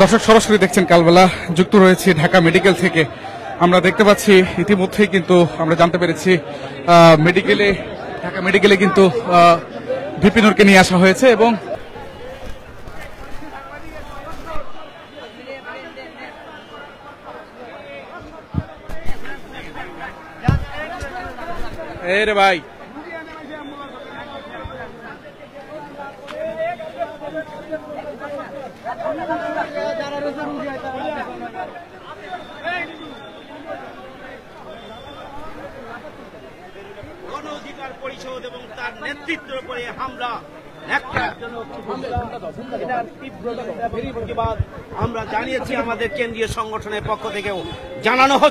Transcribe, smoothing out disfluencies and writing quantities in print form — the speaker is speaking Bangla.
দর্শক সরাসরি দেখছেন কালবেলা যুক্ত রয়েছে ঢাকা মেডিকেল থেকে। আমরা দেখতে পাচ্ছি ইতিমধ্যেই কিন্তু আমরা জানতে পেরেছি ঢাকা মেডিকেলে কিন্তু ভিপি নূরকে নিয়ে আসা হয়েছে এবং রে ভাই গণ অধিকার পরিষদ এবং তার নেতৃত্বের উপরে হামলা আমরা জানিয়েছি, আমাদের কেন্দ্রীয় সংগঠনের পক্ষ থেকেও জানানো হচ্ছে।